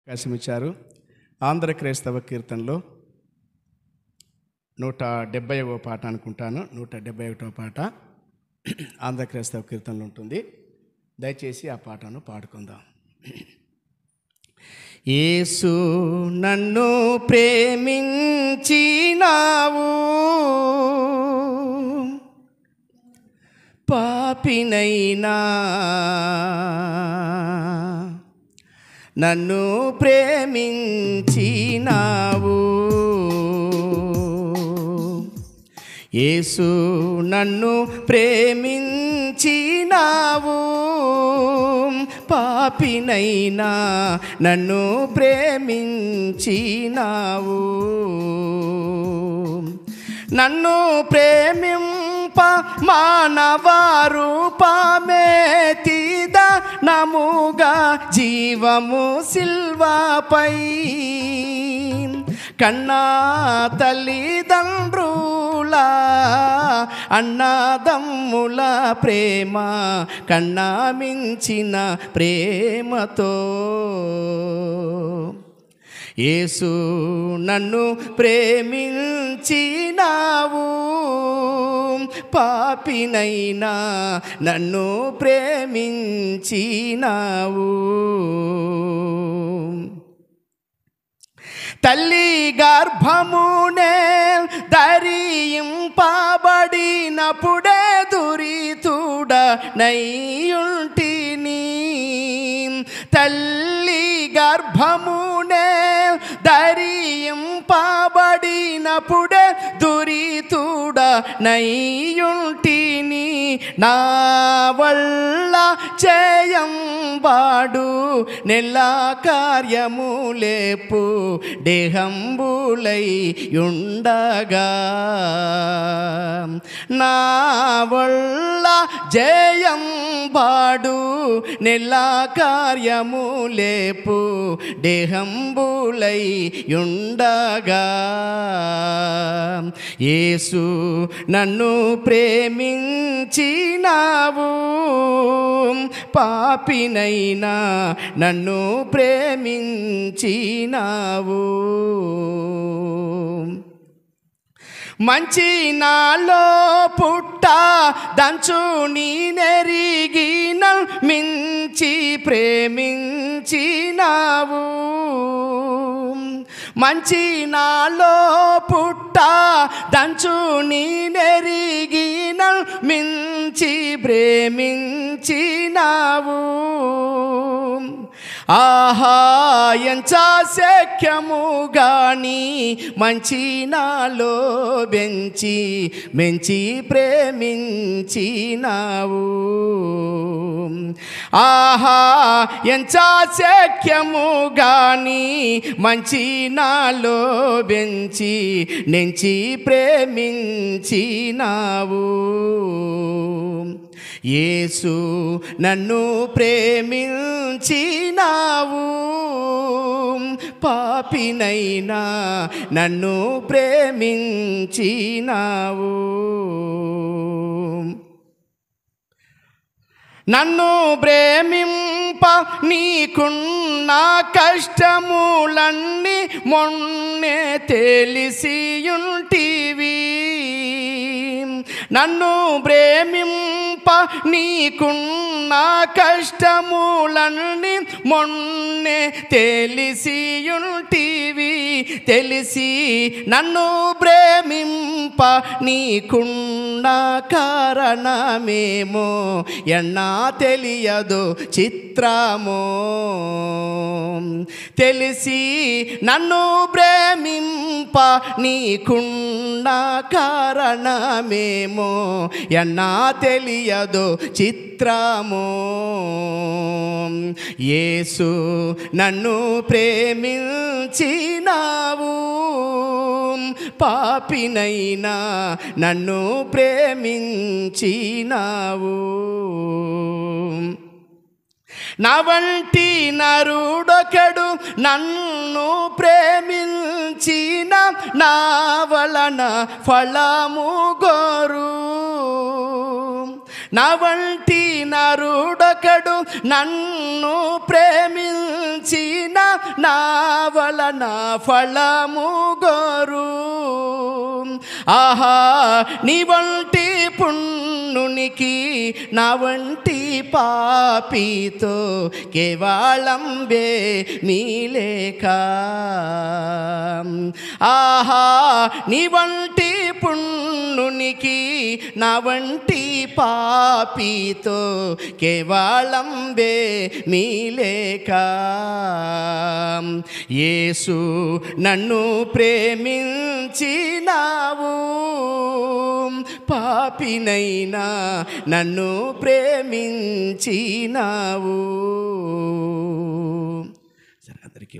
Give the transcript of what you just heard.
అవకాశం ఇచ్చారు. ఆంధ్ర క్రైస్తవ కీర్తనలో 170వ పాట అనుకుంటాను, 171వ పాట ఆంధ్ర క్రైస్తవ కీర్తనలో ఉంటుంది. దయచేసి ఆ పాటను పాడుకుందాం. యేసు నన్ను ప్రేమించినావు, పాపినైనా నన్ను ప్రేమించినావు. యేసు నన్ను ప్రేమించినావు, పాపినైనా నన్ను ప్రేమించినావు. నన్ను ప్రేమింప మానవ రూపమేతిద నముగా జీవము సిల్వాపై కన్నా తల్లిదండ్రుల అన్నదమ్ముల ప్రేమ కన్నా మించిన ప్రేమతో యేసు నన్ను ప్రేమించినావు, పాపినైనా నన్ను ప్రేమించినావు. తల్లి గర్భమునే ధరింపబడినప్పుడే దురితుడనైయుంటిని. తల్లి గర్భమునే ధరింపబడినప్పుడే దురితుడనైయుంటిని. నా వల్ల చేయంబాడు నెల కార్యములేపు దేహంబులై ఉండగా, నా వల్ల జయంబాడు నెల కార్యములేపు దేహంబులై ఉండగా, యేసు నన్ను ప్రేమించినావు, పాపినైనా నన్ను ప్రేమించినావు. మంచి నాలో పుట్ట దంచుని నెరిగిన మించి ప్రేమించినావు. మంచి నాలో పుట్ట దంచుని నెరిగిన మించి ప్రేమించినావు. ఆహా ఎంచ శక్యము గాని మంచి నాలో మెంచి ప్రేమించినావు. ఆహా ఎంచ శక్యము గాని మంచి నాలో నెంచి ప్రేమించినావు. యేసు నన్ను ప్రేమించినావు, పాపినైనా నన్ను ప్రేమించినావు. నన్ను ప్రేమింప నీకున్న కష్టములన్నీ మొన్నే తెలిసియుంటివి. నన్ను ప్రేమింప నీకున్న కష్టములన్నీ మొన్నే తెలిసియుంటివి. తెలిసి నన్ను ప్రేమింప నీకున్న కారణమేమో ఎన్నా తెలియదు చిత్రమో. తెలిసి నన్ను ప్రేమింప నీకున్న కారణమేమో ఎన్నా తెలియదు చిత్రమో. యేసు నన్ను ప్రేమించినావు, పాపినైనా నన్ను ప్రేమించినావు. నా వంటి నరుడొకడు నన్ను ప్రేమించిన నా వలన ఫలము గోరు. నా వంటి నరుడొకడు నన్ను ప్రేమించిన నా వలన ఫలము గోరు. ఆహా, నీ వంటి పుణ్యునికి నా వంటి పాపితో కేవలం మీలేక. ఆహా, నీ వంటి పుణ్యునికి నా వంటి పాపితో కేవలం మీలేక. యేసు నన్ను ప్రేమించినావు, పాపినైనా నన్ను ప్రేమించినావు. సరే, అందరికీ